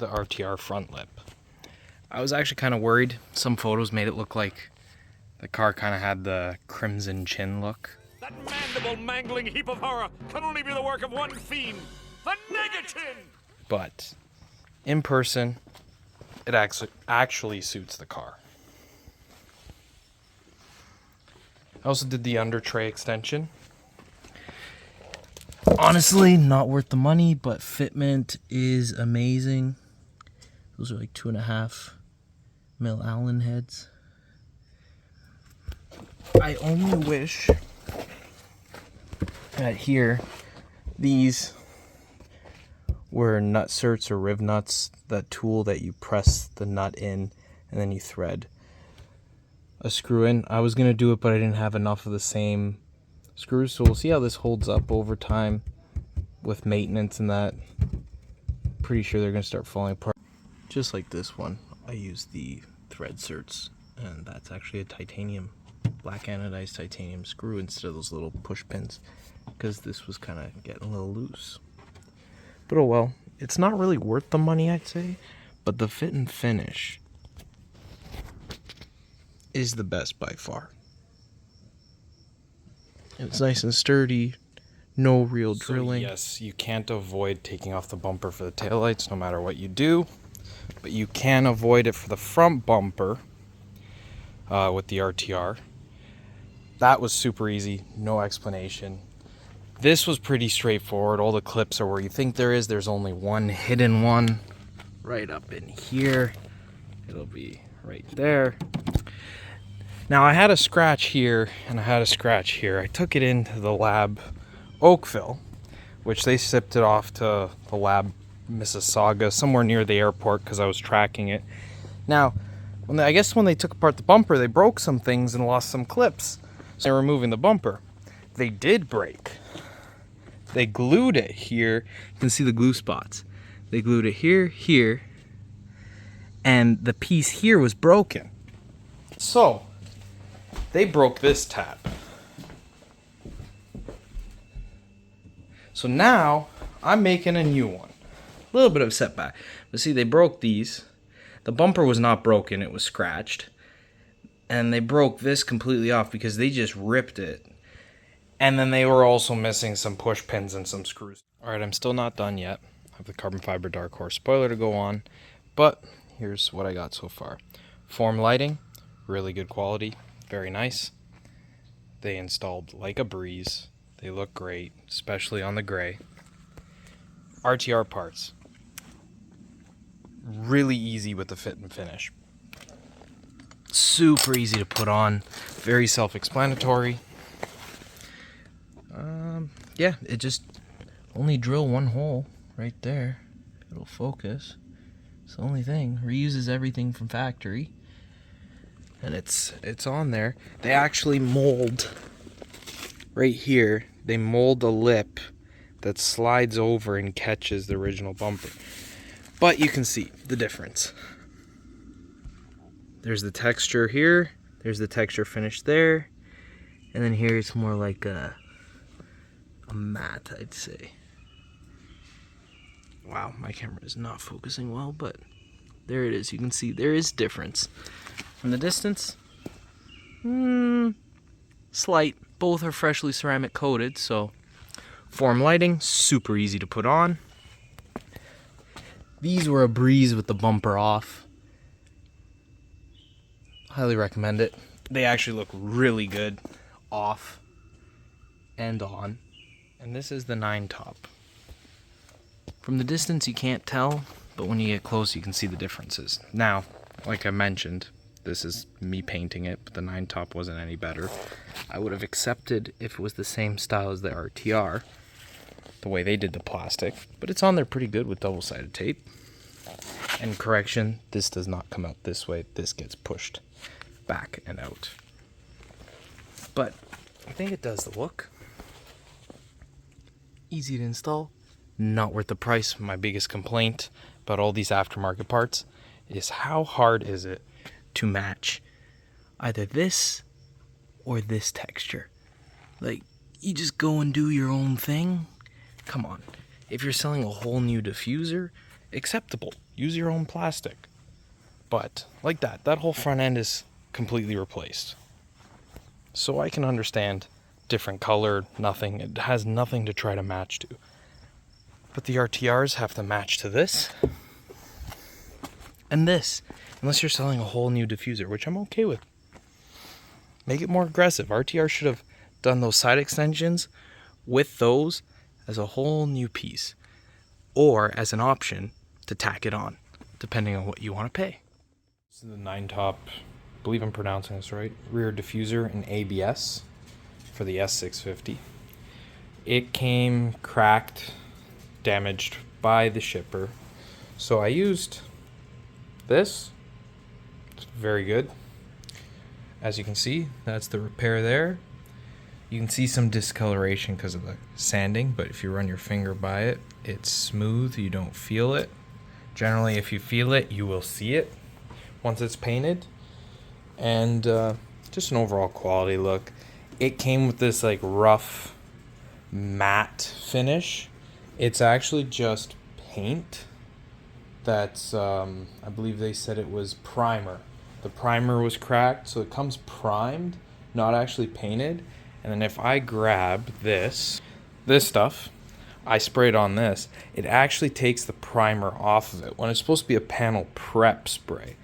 have the RTR front lip. I was actually kind of worried. Some photos made it look like the car kind of had the crimson chin look. That mandible mangling heap of horror can only be the work of one fiend, the Negachin! But in person, it actually suits the car. I also did the Undertray extension. Honestly, not worth the money, but fitment is amazing. Those are like 2.5 mil Allen heads. I only wish that here, these were nut certs or riv nuts, that tool that you press the nut in and then you thread a screw in. I was going to do it, but I didn't have enough of the same screws, so we'll see how this holds up over time with maintenance and that. Pretty sure they're going to start falling apart. Just like this one, I used the thread certs, and that's actually a titanium, black anodized titanium screw instead of those little push pins, because this was kind of getting a little loose. But oh well, it's not really worth the money, I'd say, but the fit and finish is the best by far. It's nice and sturdy, no real drilling. So yes, you can't avoid taking off the bumper for the taillights no matter what you do, but you can avoid it for the front bumper with the RTR. That was super easy, no explanation. This was pretty straightforward. All the clips are where you think there is. There's only one hidden one right up in here. It'll be right there. Now I had a scratch here and I had a scratch here. I took it into the lab Oakville, which they shipped it off to the lab Mississauga, somewhere near the airport, because I was tracking it. Now, I guess when they took apart the bumper, they broke some things and lost some clips. So they're removing the bumper. They did break. They glued it here. You can see the glue spots. They glued it here, here, and the piece here was broken. So they broke this tab. So now I'm making a new one. A little bit of a setback. But see, they broke these. The bumper was not broken, it was scratched. And they broke this completely off because they just ripped it. And then they were also missing some push pins and some screws. Alright, I'm still not done yet. I have the carbon fiber dark horse spoiler to go on. But here's what I got so far. Form lighting, really good quality, very nice. They installed like a breeze. They look great, especially on the gray. RTR parts. Really easy with the fit and finish. Super easy to put on. Very self-explanatory. Yeah, it just only drill one hole right there. It'll focus. It's the only thing. Reuses everything from factory. And it's on there. They actually mold right here. They mold a lip that slides over and catches the original bumper. But you can see the difference. There's the texture here. There's the texture finish there. And then here it's more like a matte, I'd say. Wow, my camera is not focusing well, but there it is. You can see there is difference. From the distance, slight. Both are freshly ceramic coated, so form lighting, super easy to put on. These were a breeze with the bumper off. Highly recommend it. They actually look really good off and on. And this is the NYTOP. From the distance you can't tell, but when you get close you can see the differences. Now, like I mentioned, this is me painting it, but the NYTOP wasn't any better. I would have accepted if it was the same style as the RTR, the way they did the plastic, but it's on there pretty good with double-sided tape. And correction, this does not come out this way. This gets pushed back and out. But I think it does the look. Easy to install, not worth the price. My biggest complaint about all these aftermarket parts is how hard is it to match either this or this texture. Like, you just go and do your own thing. Come on. If you're selling a whole new diffuser, acceptable. Use your own plastic. But like that whole front end is completely replaced. So I can understand different color, nothing. It has nothing to try to match to. But the RTRs have to match to this and this, unless you're selling a whole new diffuser, which I'm okay with. Make it more aggressive. RTR should have done those side extensions with those as a whole new piece, or as an option to tack it on, depending on what you want to pay. This is the NYTOP, I believe I'm pronouncing this right, rear diffuser and ABS for the S650. It came cracked, damaged by the shipper, so I used this. It's very good. As you can see, that's the repair there. You can see some discoloration because of the sanding, but if you run your finger by it, it's smooth, you don't feel it. Generally, if you feel it, you will see it once it's painted. And just an overall quality look. It came with this like rough matte finish. It's actually just paint. That's, I believe they said it was primer. The primer was cracked, so it comes primed, not actually painted. And then if I grab this stuff, I spray it on this, it actually takes the primer off of it when it's supposed to be a panel prep spray.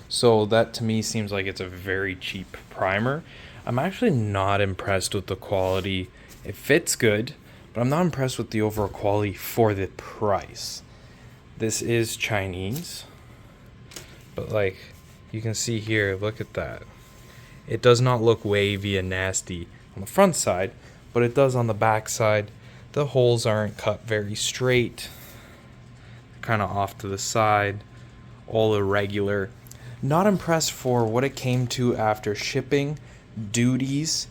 So that to me seems like it's a very cheap primer. I'm actually not impressed with the quality. It fits good, but I'm not impressed with the overall quality for the price. This is Chinese, but like you can see here, look at that. It does not look wavy and nasty on the front side, but it does on the back side. The holes aren't cut very straight, kind of off to the side, all irregular. Not impressed for what it came to after shipping, duties,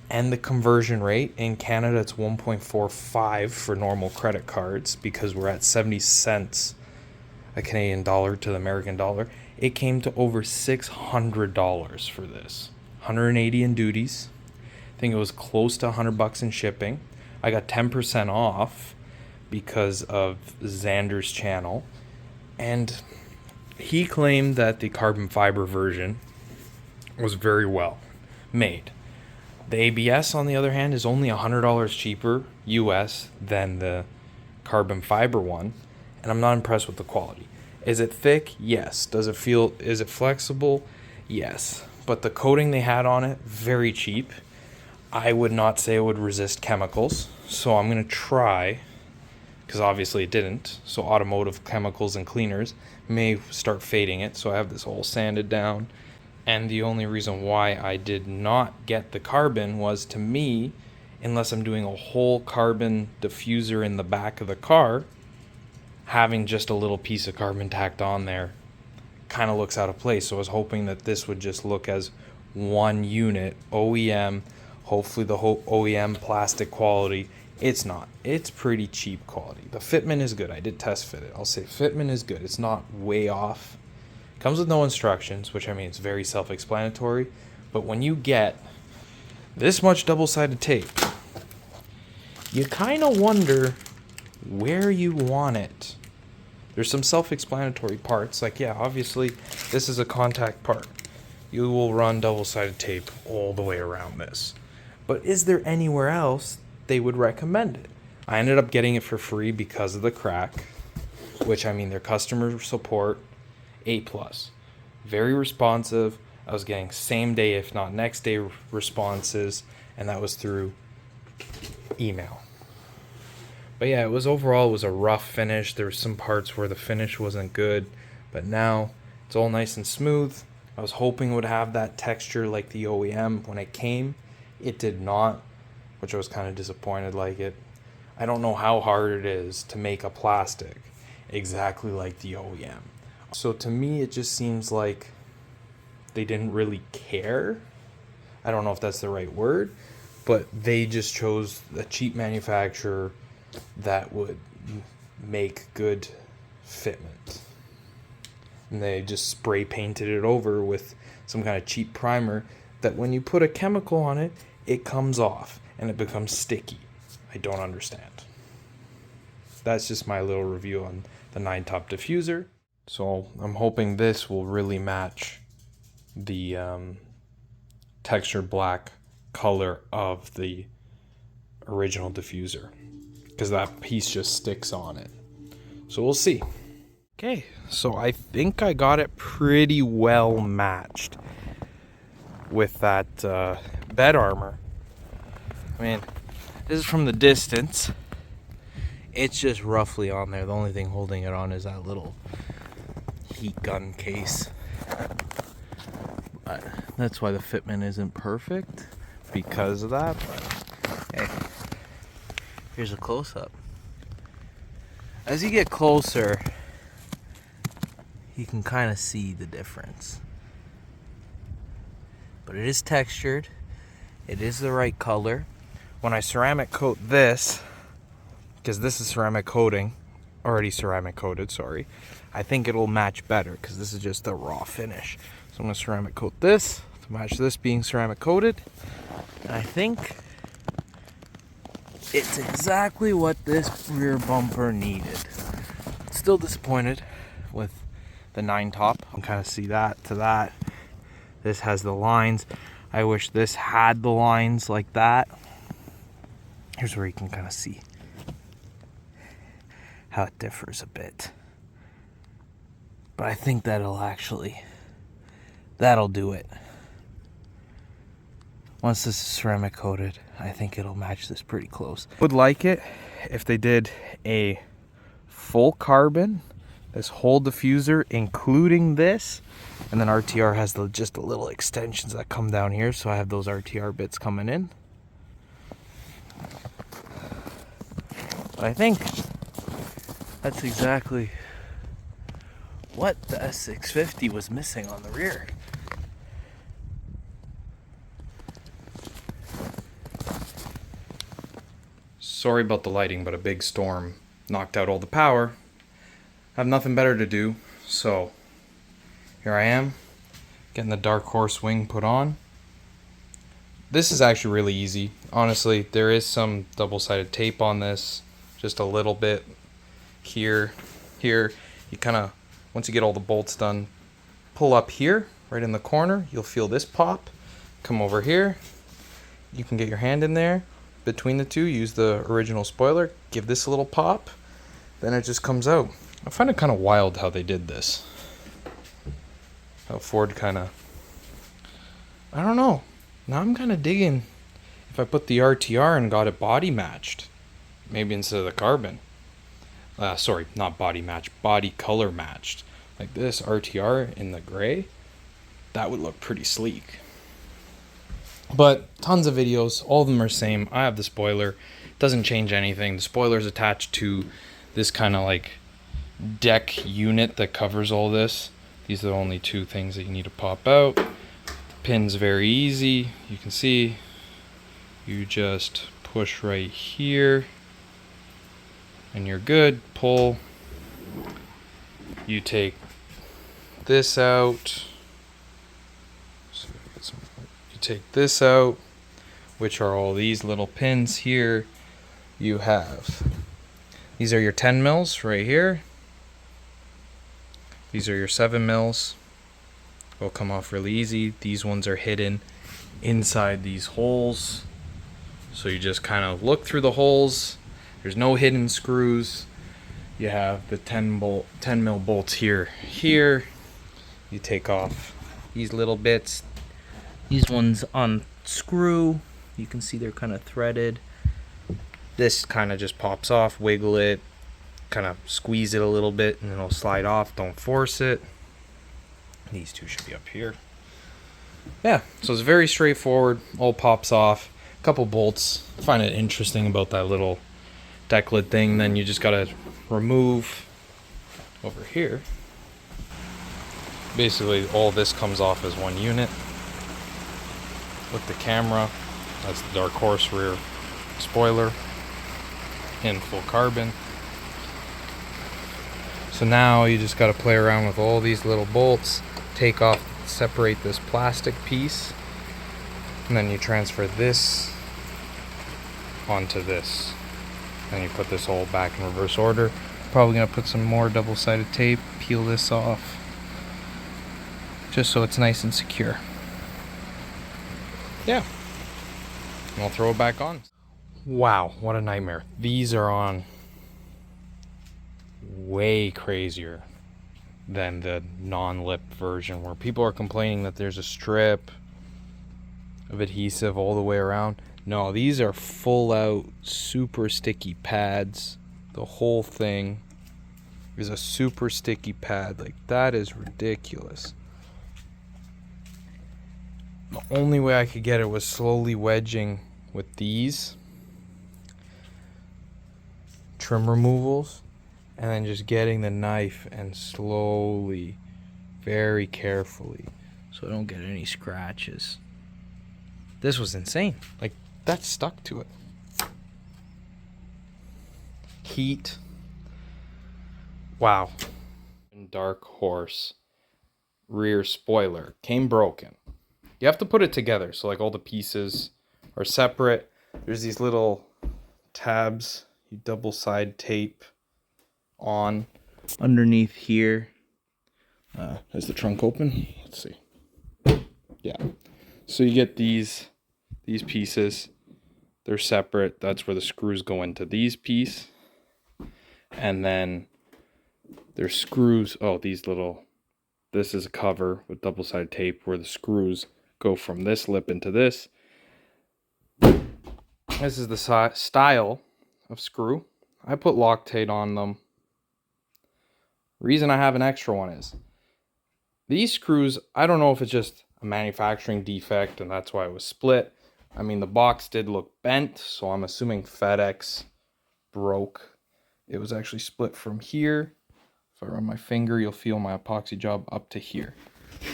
and the conversion rate. In Canada, it's 1.45 for normal credit cards because we're at 70 cents a Canadian dollar to the American dollar. It came to over $600 for this. 180 in duties. I think it was close to $100 in shipping. I got 10% off because of Xander's channel. And he claimed that the carbon fiber version was very well made. The ABS, on the other hand, is only $100 cheaper US than the carbon fiber one, and I'm not impressed with the quality. Is it thick? Yes. Is it flexible? Yes. But the coating they had on it, very cheap. I would not say it would resist chemicals, so I'm going to try, because obviously it didn't, so automotive chemicals and cleaners may start fading it, so I have this all sanded down. And the only reason why I did not get the carbon was, to me, unless I'm doing a whole carbon diffuser in the back of the car, having just a little piece of carbon tacked on there kind of looks out of place. So I was hoping that this would just look as one unit, OEM, hopefully the whole OEM plastic quality. It's not. It's pretty cheap quality. The fitment is good. I did test fit it. I'll say fitment is good. It's not way off. Comes with no instructions, which I mean, it's very self-explanatory. But when you get this much double-sided tape, you kind of wonder where you want it. There's some self-explanatory parts, like, yeah, obviously, this is a contact part. You will run double-sided tape all the way around this. But is there anywhere else they would recommend it? I ended up getting it for free because of the crack, which, I mean, their customer support, A+. Very responsive. I was getting same day, if not next day, responses, and that was through email. But yeah, it was a rough finish. There were some parts where the finish wasn't good, but now it's all nice and smooth. I was hoping it would have that texture like the OEM. When it came, it did not, which I was kind of disappointed like it. I don't know how hard it is to make a plastic exactly like the OEM. So to me, it just seems like they didn't really care. I don't know if that's the right word, but they just chose a cheap manufacturer that would make good fitment. And they just spray painted it over with some kind of cheap primer that when you put a chemical on it, it comes off and it becomes sticky. I don't understand. that's just my little review on the NYTOP diffuser. So I'm hoping this will really match the textured black color of the original diffuser, because that piece just sticks on it. So we'll see. Okay, so I think I got it pretty well matched with that bed armor. I mean, this is from the distance. It's just roughly on there. The only thing holding it on is that little heat gun case. But that's why the fitment isn't perfect, because of that. But hey, here's a close-up. As you get closer, you can kind of see the difference. But it is textured. It is the right color. When I ceramic coat this, because this is ceramic coating, already ceramic coated, sorry, I think it'll match better because this is just the raw finish. So I'm going to ceramic coat this to match this being ceramic coated. And I think it's exactly what this rear bumper needed. Still disappointed with the NYTOP. You can kind of see that to that. This has the lines. I wish this had the lines like that. Here's where you can kind of see how it differs a bit. But I think that'll do it. Once this is ceramic coated, I think it'll match this pretty close. Would like it if they did a full carbon, this whole diffuser, including this, and then RTR has just the little extensions that come down here, so I have those RTR bits coming in. But I think that's exactly what the S650 was missing on the rear. Sorry about the lighting, but a big storm knocked out all the power. I have nothing better to do, so here I am, getting the Dark Horse wing put on. This is actually really easy. Honestly, there is some double-sided tape on this, just a little bit here. You kind of, once you get all the bolts done, pull up here, right in the corner. You'll feel this pop. Come over here. You can get your hand in there. Between the two, use the original spoiler. Give this a little pop. Then it just comes out. I find it kind of wild how they did this. How Ford kind of, I don't know. Now I'm kind of digging if I put the RTR and got it body matched. Maybe instead of the carbon. Sorry, not body matched, body color matched. Like this RTR in the gray. That would look pretty sleek. But tons of videos, all of them are same. I have the spoiler. Doesn't change anything. The spoiler is attached to this kind of like deck unit that covers all this. These are the only two things that you need to pop out. The pin's very easy. You can see you just push right here and you're good. Pull. You take this out. You take this out, which are all these little pins here. You have, these are your 10 mils right here. These are your 7 mils. Will come off really easy. These ones are hidden inside these holes. So you just kind of look through the holes. There's no hidden screws. You have the 10 mil bolts here. You take off these little bits. These ones unscrew. You can see they're kind of threaded. This kind of just pops off. Wiggle it. Kind of squeeze it a little bit and it'll slide off. Don't force it. These two should be up here. Yeah, so it's very straightforward. All pops off. A couple bolts. I find it interesting about that little deck lid thing. Then you just gotta remove over here. Basically all this comes off as one unit. With the camera, that's the Dark Horse rear spoiler in full carbon. So now you just got to play around with all these little bolts, take off, separate this plastic piece, and then you transfer this onto this. Then you put this all back in reverse order. Probably gonna put some more double-sided tape, peel this off, just so it's nice and secure. Yeah. And I'll throw it back on. Wow, what a nightmare. These are on way crazier than the non-lip version, where people are complaining that there's a strip of adhesive all the way around. No, these are full out super sticky pads. The whole thing is a super sticky pad. Like, that is ridiculous. The only way I could get it was slowly wedging with these trim removals, and then just getting the knife and slowly, very carefully, so I don't get any scratches. This was insane. Like, that stuck to it. Heat. Wow. Dark Horse rear spoiler came broken. You have to put it together, so like all the pieces are separate. There's these little tabs you double side tape on underneath here. Is the trunk open? Let's see. Yeah. So you get these pieces. They're separate. That's where the screws go into these pieces. And then there's screws. Oh, these little. This is a cover with double sided tape where the screws go from this lip into this. This is the style of screw. I put Loctite on them. Reason I have an extra one is these screws, I don't know if it's just a manufacturing defect and that's why it was split. I mean, the box did look bent, so I'm assuming FedEx broke. It was actually split from here. If I run my finger, you'll feel my epoxy job up to here.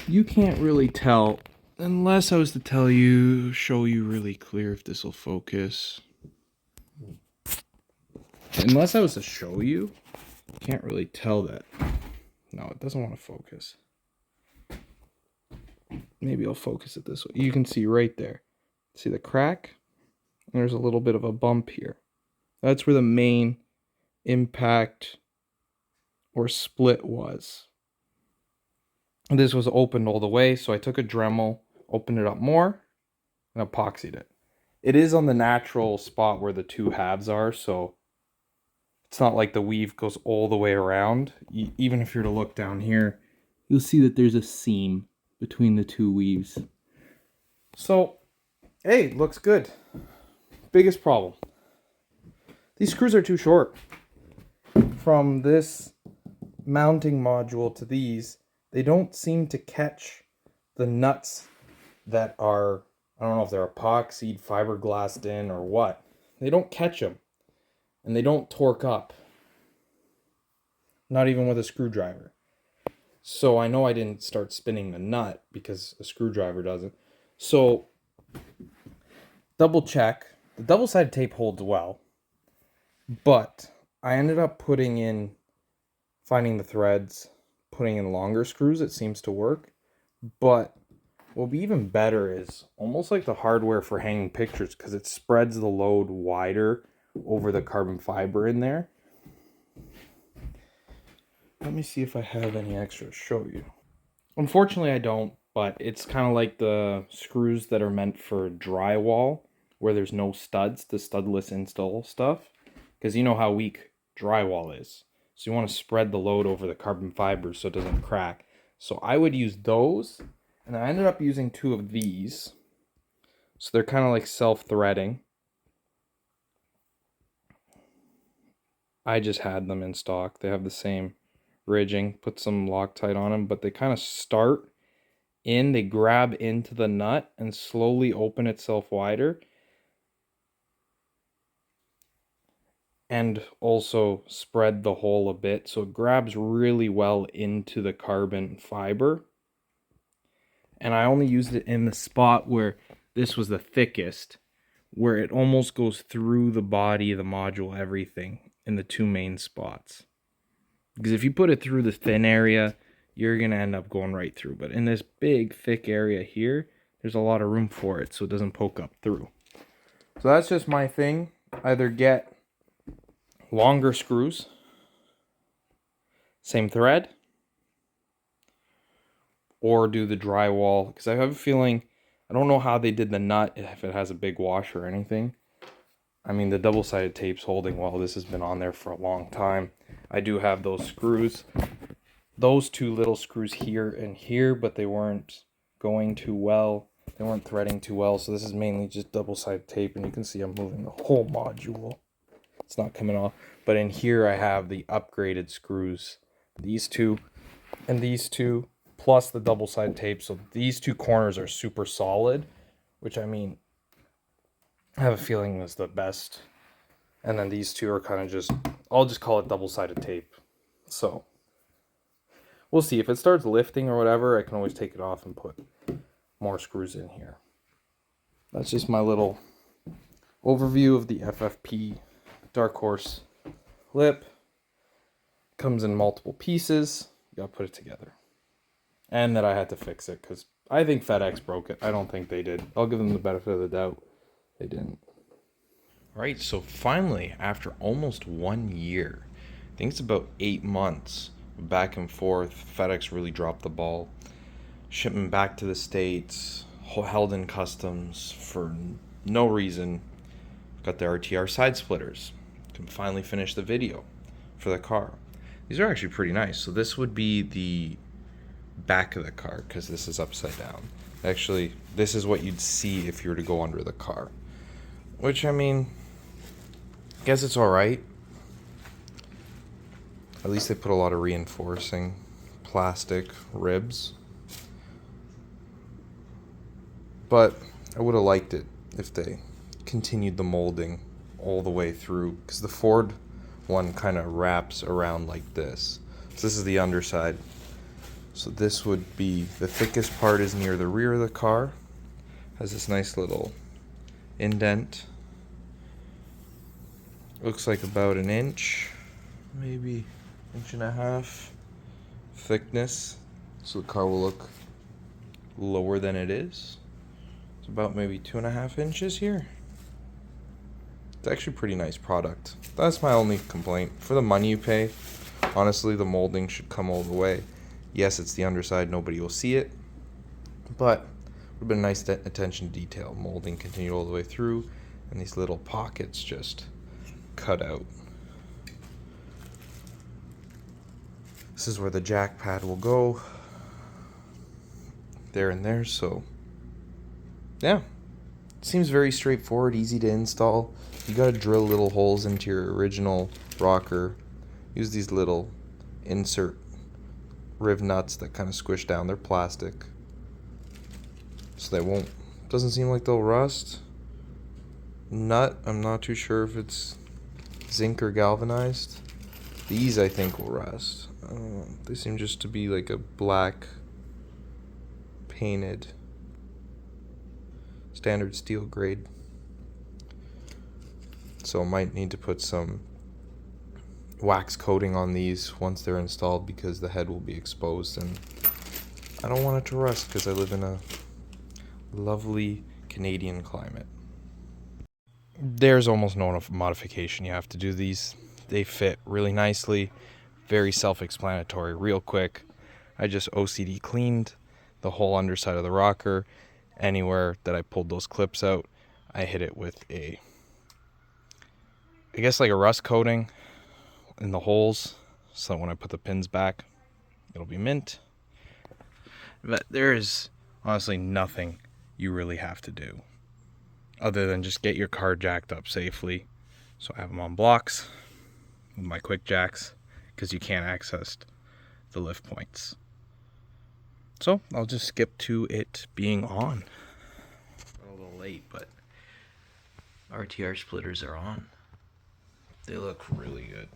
You can't really tell unless I was to tell you, show you really clear if this will focus. Unless I was to show you, can't really tell that. No, it doesn't want to focus. Maybe I'll focus it this way. You can see right there. See the crack? And there's a little bit of a bump here. That's where the main impact or split was. And this was opened all the way, so I took a Dremel, opened it up more, and epoxied it. It is on the natural spot where the two halves are, so it's not like the weave goes all the way around. Even if you're to look down here, you'll see that there's a seam between the two weaves. So, hey, looks good. Biggest problem. These screws are too short. From this mounting module to these, they don't seem to catch the nuts that are, I don't know if they're epoxied, fiberglassed in, or what. They don't catch them. And they don't torque up. Not even with a screwdriver. So I know I didn't start spinning the nut because a screwdriver doesn't. So double check. The double-sided tape holds well. But I ended up finding the threads, putting in longer screws. It seems to work. But what will be even better is almost like the hardware for hanging pictures, because it spreads the load wider over the carbon fiber in there. Let me see if I have any extra to show you. Unfortunately, I don't, but it's kind of like the screws that are meant for drywall, where there's no studs, the studless install stuff, because you know how weak drywall is. So you want to spread the load over the carbon fiber so it doesn't crack. So I would use those, and I ended up using two of these. So they're kind of like self-threading. I just had them in stock. They have the same ridging. Put some Loctite on them, but they kind of start in, they grab into the nut and slowly open itself wider. And also spread the hole a bit so it grabs really well into the carbon fiber. And I only used it in the spot where this was the thickest, where it almost goes through the body of the module, everything, in the two main spots. Because if you put it through the thin area, you're going to end up going right through. But in this big, thick area here, there's a lot of room for it so it doesn't poke up through. So that's just my thing. Either get longer screws, same thread, or do the drywall, because I have a feeling, I don't know how they did the nut, if it has a big wash or anything. I mean, the double-sided tape's holding well. This has been on there for a long time. I do have those screws, those two little screws here and here, but they weren't going too well. They weren't threading too well, so this is mainly just double-sided tape, and you can see I'm moving the whole module. It's not coming off. But in here I have the upgraded screws. These two and these two, plus the double-sided tape. So these two corners are super solid, which, I mean, I have a feeling is the best. And then these two are kind of just, I'll just call it double-sided tape. So we'll see. If it starts lifting or whatever, I can always take it off and put more screws in here. That's just my little overview of the FFP Dark Horse lip. Comes in multiple pieces. You gotta put it together. And that I had to fix it because I think FedEx broke it. I don't think they did. I'll give them the benefit of the doubt. They didn't. Right, so finally, after almost 1 year, I think it's about 8 months back and forth, FedEx really dropped the ball. Shipment back to the States, held in customs for no reason. Got the RTR side splitters. Can finally finish the video for the car. These are actually pretty nice. So this would be the back of the car because this is upside down. Actually, this is what you'd see if you were to go under the car. Which, I mean, I guess it's alright. At least they put a lot of reinforcing plastic ribs. But I would have liked it if they continued the molding all the way through, because the Ford one kind of wraps around like this. So this is the underside. So this would be, the thickest part is near the rear of the car. Has this nice little indent. Looks like about an inch, maybe 1.5 inches thickness. So the car will look lower than it is. It's about maybe 2.5 inches here. It's actually a pretty nice product. That's my only complaint. For the money you pay, honestly, the molding should come all the way. Yes, it's the underside, nobody will see it, but it would have been nice attention to detail. Molding continued all the way through, and these little pockets just cut out. This is where the jack pad will go. There and there, so yeah. Seems very straightforward, easy to install. You gotta drill little holes into your original rocker. Use these little insert riv nuts that kind of squish down. They're plastic, so they won't, doesn't seem like they'll rust. Nut, I'm not too sure if it's zinc or galvanized. These I think will rust. They seem just to be like a black painted standard steel grade. So I might need to put some wax coating on these once they're installed, because the head will be exposed and I don't want it to rust because I live in a lovely Canadian climate. There's almost no modification you have to do. These, they fit really nicely, very self-explanatory, real quick. I just OCD cleaned the whole underside of the rocker. Anywhere that I pulled those clips out, I hit it with a, I guess like a rust coating in the holes, so that when I put the pins back, it'll be mint. But there is honestly nothing you really have to do other than just get your car jacked up safely. So I have them on blocks with my quick jacks, because you can't access the lift points. So I'll just skip to it being on. A little late, but RTR splitters are on. They look really good.